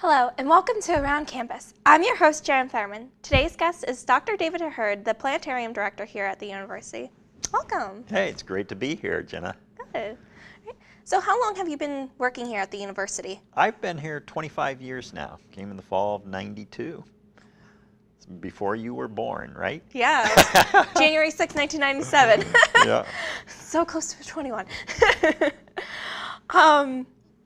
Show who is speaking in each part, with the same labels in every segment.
Speaker 1: Hello, and welcome to Around Campus. I'm your host, Jen Fairman. Today's guest is Dr. David Hurd, the planetarium director here at the university. Welcome.
Speaker 2: Hey, it's great to be here, Jenna.
Speaker 1: Good. Right. So how long have you been working here at the university?
Speaker 2: I've been here 25 years now. Came in the fall of '92. Before you were born, right?
Speaker 1: Yeah, January 6, 1997.
Speaker 2: Yeah.
Speaker 1: So close to 21.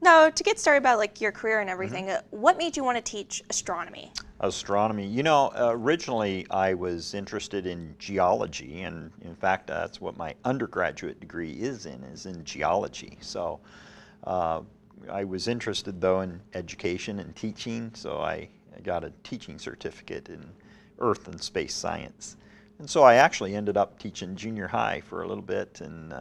Speaker 1: Now, to get started about your career and everything, what made you want to teach astronomy?
Speaker 2: Astronomy. You know, originally I was interested in geology, and in fact, that's what my undergraduate degree is in geology. So I was interested, though, in education and teaching, so I got a teaching certificate in Earth and Space Science. And so I actually ended up teaching junior high for a little bit in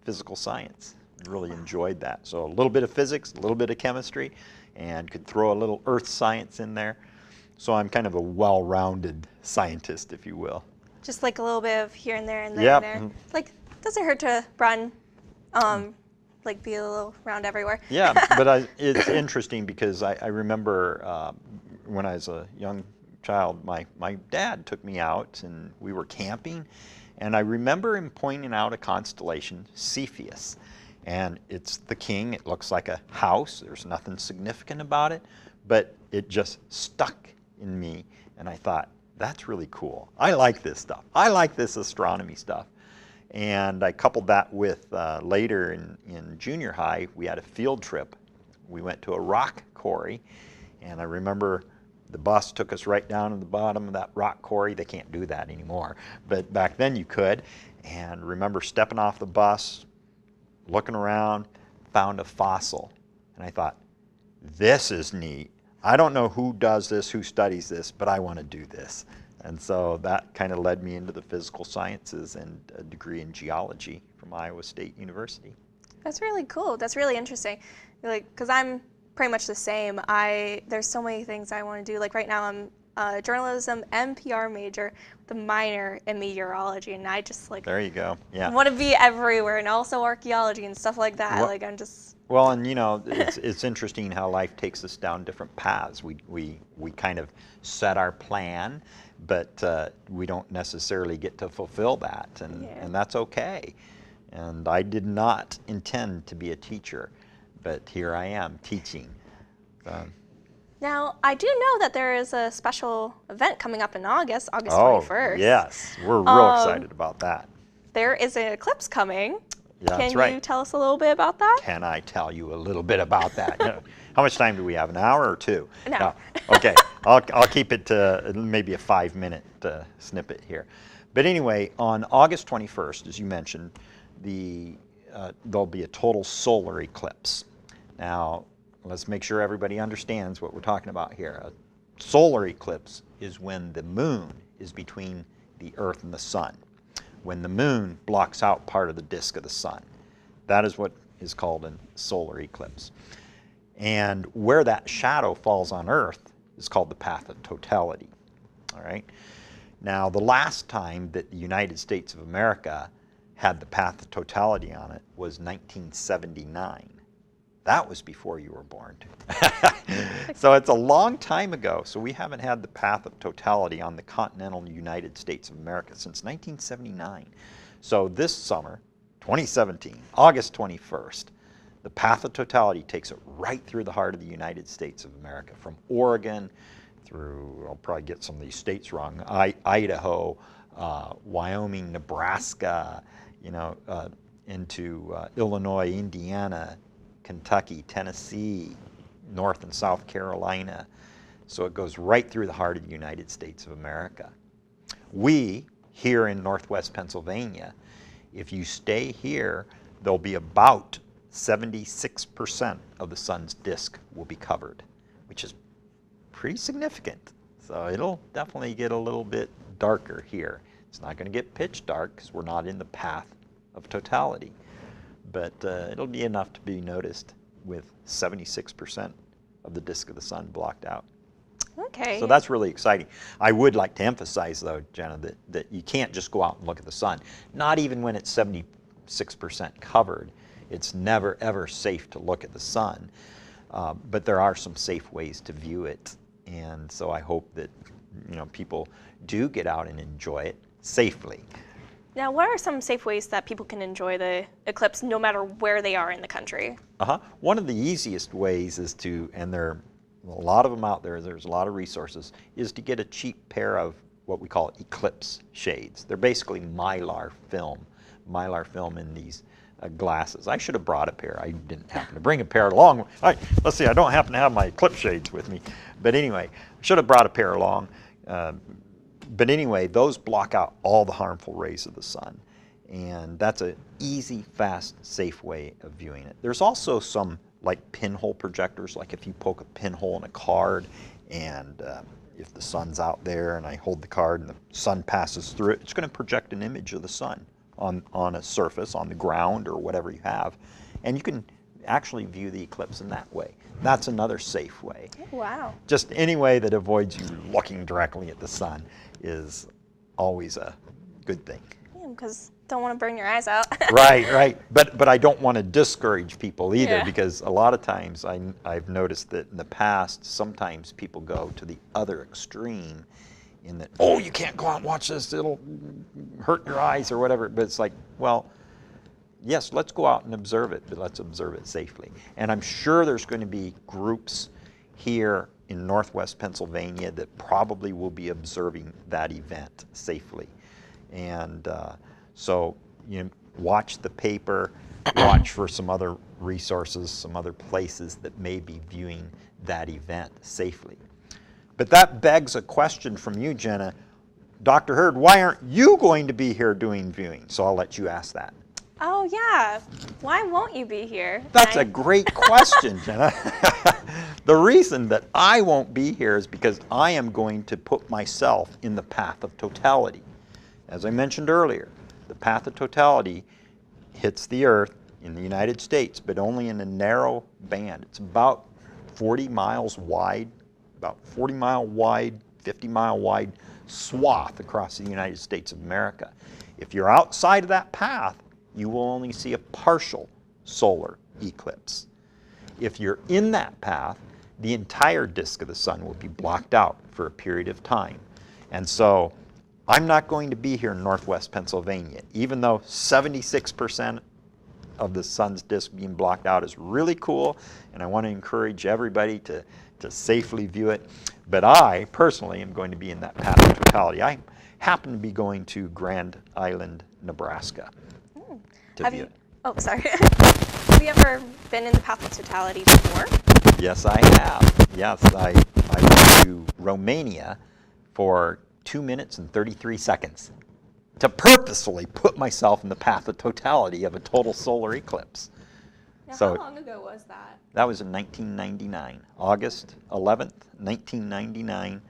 Speaker 2: physical science. Really enjoyed that. So a little bit of physics, a little bit of chemistry, and could throw a little earth science in there. So I'm kind of a well-rounded scientist, if you will.
Speaker 1: Just like a little bit of here and there and there and there.
Speaker 2: Mm-hmm.
Speaker 1: Doesn't hurt to run, be a little round everywhere.
Speaker 2: Yeah, but it's interesting because I remember when I was a young child, my dad took me out and we were camping, and I remember him pointing out a constellation, Cepheus. And it's the king. It looks like a house. There's nothing significant about it, but it just stuck in me. And I thought, that's really cool. I like this stuff. I like this astronomy stuff. And I coupled that with later in junior high, we had a field trip. We went to a rock quarry. And I remember the bus took us right down to the bottom of that rock quarry. They can't do that anymore. But back then you could. And remember stepping off the bus, looking around, found a fossil. And I thought, this is neat. I don't know who does this, who studies this, but I want to do this. And so that kind of led me into the physical sciences and a degree in geology from Iowa State University.
Speaker 1: That's really cool. That's really interesting. Because I'm pretty much the same. There's so many things I want to do. Right now I'm a journalism and PR major with a minor in meteorology, and I just
Speaker 2: there you go. Yeah.
Speaker 1: want to be everywhere, and also archaeology and stuff like that. I'm just
Speaker 2: well, and you know, it's interesting how life takes us down different paths. We kind of set our plan, but we don't necessarily get to fulfill that, and that's okay. And I did not intend to be a teacher, but here I am teaching.
Speaker 1: Now, I do know that there is a special event coming up in August 21st.
Speaker 2: Oh, yes. We're real excited about that.
Speaker 1: There is an eclipse coming.
Speaker 2: Yeah, that's right.
Speaker 1: Can you tell us a little bit about that?
Speaker 2: Can I tell you a little bit about that? How much time do we have, an hour or two?
Speaker 1: An hour.
Speaker 2: No. Okay, I'll keep it to maybe a 5-minute snippet here. But anyway, on August 21st, as you mentioned, there'll be a total solar eclipse. Now, let's make sure everybody understands what we're talking about here. A solar eclipse is when the moon is between the Earth and the sun. When the moon blocks out part of the disk of the sun. That is what is called a solar eclipse. And where that shadow falls on Earth is called the path of totality. All right? Now, the last time that the United States of America had the path of totality on it was 1979. That was before you were born. So it's a long time ago. So we haven't had the path of totality on the continental United States of America since 1979. So this summer, 2017, August 21st, the path of totality takes it right through the heart of the United States of America, from Oregon through, I'll probably get some of these states wrong, Idaho, Wyoming, Nebraska, into Illinois, Indiana, Kentucky, Tennessee, North and South Carolina. So it goes right through the heart of the United States of America. We, here in Northwest Pennsylvania, if you stay here, there'll be about 76% of the sun's disk will be covered, which is pretty significant. So it'll definitely get a little bit darker here. It's not going to get pitch dark because we're not in the path of totality. But it'll be enough to be noticed with 76% of the disk of the sun blocked out.
Speaker 1: Okay.
Speaker 2: So that's really exciting. I would like to emphasize, though, Jenna, that you can't just go out and look at the sun. Not even when it's 76% covered. It's never, ever safe to look at the sun. But there are some safe ways to view it, and so I hope that people do get out and enjoy it safely.
Speaker 1: Now, what are some safe ways that people can enjoy the eclipse no matter where they are in the country?
Speaker 2: One of the easiest ways is to, and there are a lot of them out there, there's a lot of resources, is to get a cheap pair of what we call Eclipse shades. They're basically mylar film in these glasses. I should have brought a pair. I didn't happen to bring a pair along. Let's see, I don't happen to have my Eclipse shades with me. But anyway, I should have brought a pair along. But anyway, those block out all the harmful rays of the sun. And that's an easy, fast, safe way of viewing it. There's also some like pinhole projectors, like if you poke a pinhole in a card and if the sun's out there and I hold the card and the sun passes through it, it's going to project an image of the sun on a surface, on the ground or whatever you have. And you can actually view the eclipse in that way. That's another safe way.
Speaker 1: Oh, wow.
Speaker 2: Just any way that avoids you looking directly at the sun is always a good thing.
Speaker 1: Yeah, because don't want to burn your eyes out.
Speaker 2: Right. But I don't want to discourage people either,
Speaker 1: Yeah.
Speaker 2: because a lot of times I've noticed that in the past, sometimes people go to the other extreme in that, oh, you can't go out and watch this, it'll hurt your eyes or whatever. But it's like, well, yes, let's go out and observe it, but let's observe it safely. And I'm sure there's going to be groups here in Northwest Pennsylvania that probably will be observing that event safely. And so watch the paper, watch for some other resources, some other places that may be viewing that event safely. But that begs a question from you, Jenna. Dr. Hurd, why aren't you going to be here doing viewing? So I'll let you ask that.
Speaker 1: Oh, yeah. Why won't you be here?
Speaker 2: That's a great question, Jenna. The reason that I won't be here is because I am going to put myself in the path of totality. As I mentioned earlier, the path of totality hits the Earth in the United States, but only in a narrow band. It's about 40 miles wide, about 40-mile wide, 50-mile wide swath across the United States of America. If you're outside of that path, you will only see a partial solar eclipse. If you're in that path, the entire disk of the sun will be blocked out for a period of time. And so I'm not going to be here in Northwest Pennsylvania, even though 76% of the sun's disk being blocked out is really cool, and I want to encourage everybody to safely view it. But I personally am going to be in that path of totality. I happen to be going to Grand Island, Nebraska to view it.
Speaker 1: Oh, sorry. Have you ever been in the path of totality before?
Speaker 2: Yes, I have. Yes, I went to Romania for 2 minutes and 33 seconds to purposefully put myself in the path of totality of a total solar eclipse.
Speaker 1: Now,
Speaker 2: So
Speaker 1: how long ago was that?
Speaker 2: that was in 1999, August 11th, 1999.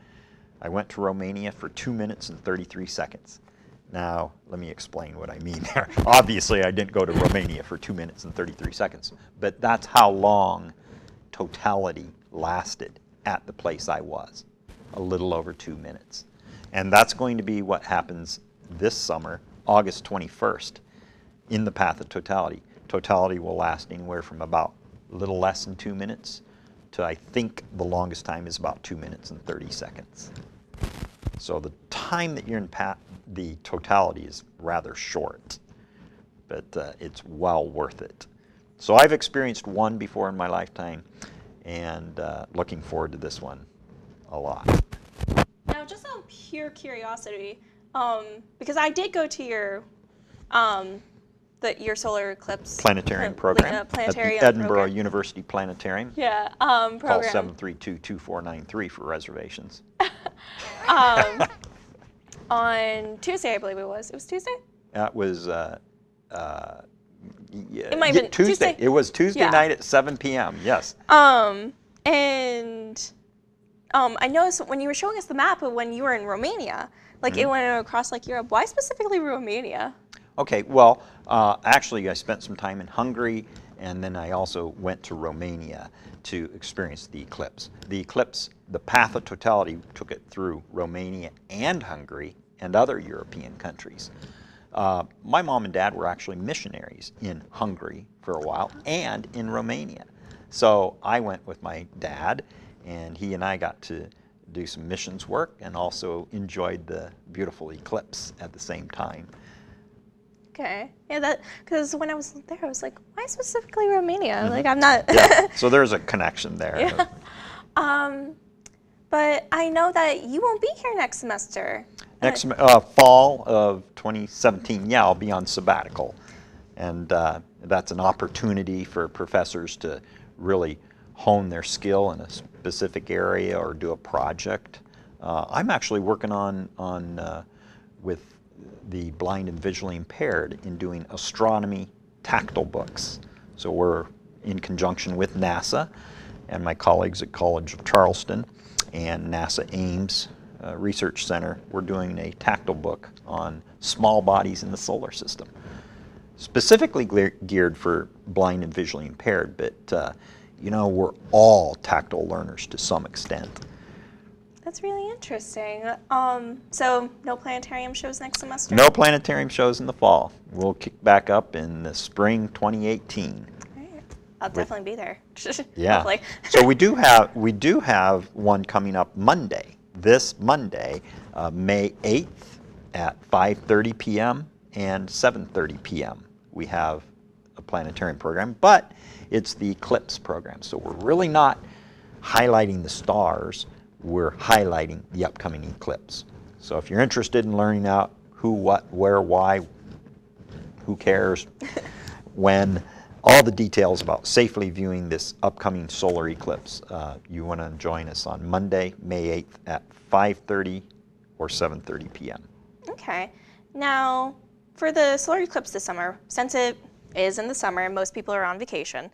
Speaker 2: I went to Romania for 2 minutes and 33 seconds. Now, let me explain what I mean there. Obviously, I didn't go to Romania for 2 minutes and 33 seconds, but that's how long totality lasted at the place I was, a little over 2 minutes. And that's going to be what happens this summer, August 21st, in the path of totality. Totality will last anywhere from about a little less than 2 minutes to, I think, the longest time is about 2 minutes and 30 seconds. So the time that you're in the totality is rather short, but it's well worth it. So I've experienced one before in my lifetime, and looking forward to this one a lot.
Speaker 1: Now, just out of pure curiosity, because I did go to your solar eclipse
Speaker 2: Planetarium program
Speaker 1: planetarium
Speaker 2: at the Edinboro
Speaker 1: program.
Speaker 2: University Planetarium.
Speaker 1: Yeah,
Speaker 2: Call
Speaker 1: program.
Speaker 2: 732-2493 for reservations.
Speaker 1: On Tuesday, I believe it was. It was Tuesday?
Speaker 2: That was
Speaker 1: It might have been Tuesday.
Speaker 2: It was Tuesday
Speaker 1: Yeah.
Speaker 2: night at 7 p.m. Yes.
Speaker 1: And I noticed when you were showing us the map of when you were in Romania, like it went across like Europe. Why specifically Romania?
Speaker 2: Okay. Well, actually, I spent some time in Hungary, and then I also went to Romania to experience the eclipse. The eclipse, the path of totality, took it through Romania and Hungary and other European countries. My mom and dad were actually missionaries in Hungary for a while and in Romania. So I went with my dad, and he and I got to do some missions work and also enjoyed the beautiful eclipse at the same time.
Speaker 1: Okay. Yeah, because when I was there, I was like, why specifically Romania? Like, I'm not.
Speaker 2: Yeah. So there's a connection there.
Speaker 1: Yeah. But I know that you won't be here next semester.
Speaker 2: Next fall of 2017, yeah, I'll be on sabbatical. And that's an opportunity for professors to really hone their skill in a specific area or do a project. I'm actually working with the blind and visually impaired in doing astronomy tactile books. So we're in conjunction with NASA and my colleagues at College of Charleston and NASA Ames Research Center. We're doing a tactile book on small bodies in the solar system, specifically geared for blind and visually impaired, but you know, we're all tactile learners to some extent.
Speaker 1: That's really interesting. So no planetarium shows next semester?
Speaker 2: No planetarium shows in the fall. We'll kick back up in the spring 2018.
Speaker 1: I'll definitely be there.
Speaker 2: Yeah.
Speaker 1: Hopefully.
Speaker 2: So we do have one coming up Monday. This Monday, May 8th at 5:30 p.m. and 7:30 p.m. We have a planetarium program, but it's the Eclipse program. So we're really not highlighting the stars. We're highlighting the upcoming eclipse. So if you're interested in learning out who, what, where, why, who cares, when, all the details about safely viewing this upcoming solar eclipse, you want to join us on Monday, May 8th at 5:30 or 7:30 p.m.
Speaker 1: Okay. Now, for the solar eclipse this summer, since it is in the summer and most people are on vacation,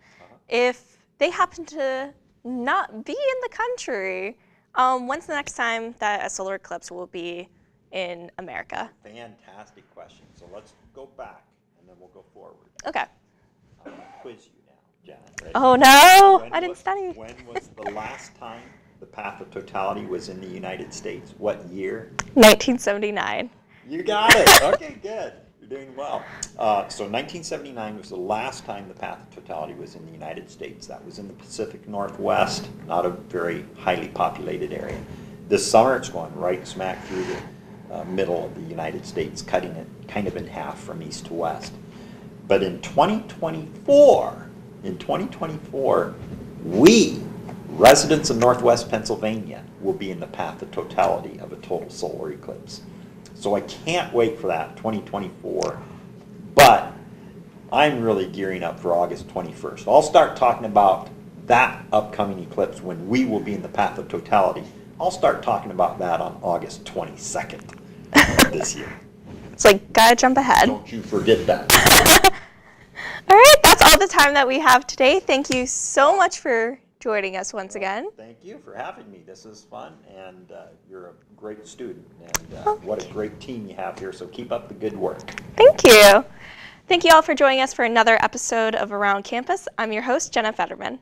Speaker 1: if they happen to not be in the country, when's the next time that a solar eclipse will be in America?
Speaker 2: Fantastic question. So let's go back and then we'll go forward.
Speaker 1: Okay.
Speaker 2: I'm going to quiz you now, Janet. Ready?
Speaker 1: Oh no, I didn't study.
Speaker 2: When was the last time the path of totality was in the United States? What year?
Speaker 1: 1979.
Speaker 2: You got it. Okay, good. You're doing well. So 1979 was the last time the path of totality was in the United States. That was in the Pacific Northwest, not a very highly populated area. This summer it's going right smack through the middle of the United States, cutting it kind of in half from east to west. But in 2024, we, residents of Northwest Pennsylvania, will be in the path of totality of a total solar eclipse. So I can't wait for that, 2024. But I'm really gearing up for August 21st. I'll start talking about that upcoming eclipse when we will be in the path of totality. I'll start talking about that on August 22nd of this year.
Speaker 1: It's like, gotta jump ahead.
Speaker 2: Don't you forget that.
Speaker 1: All right, that's all the time that we have today. Thank you so much for joining us once again.
Speaker 2: Thank you for having me. This is fun, and you're a great student, and what a great team you have here, so keep up the good work.
Speaker 1: Thank you. Thank you all for joining us for another episode of Around Campus. I'm your host, Jenna Fetterman.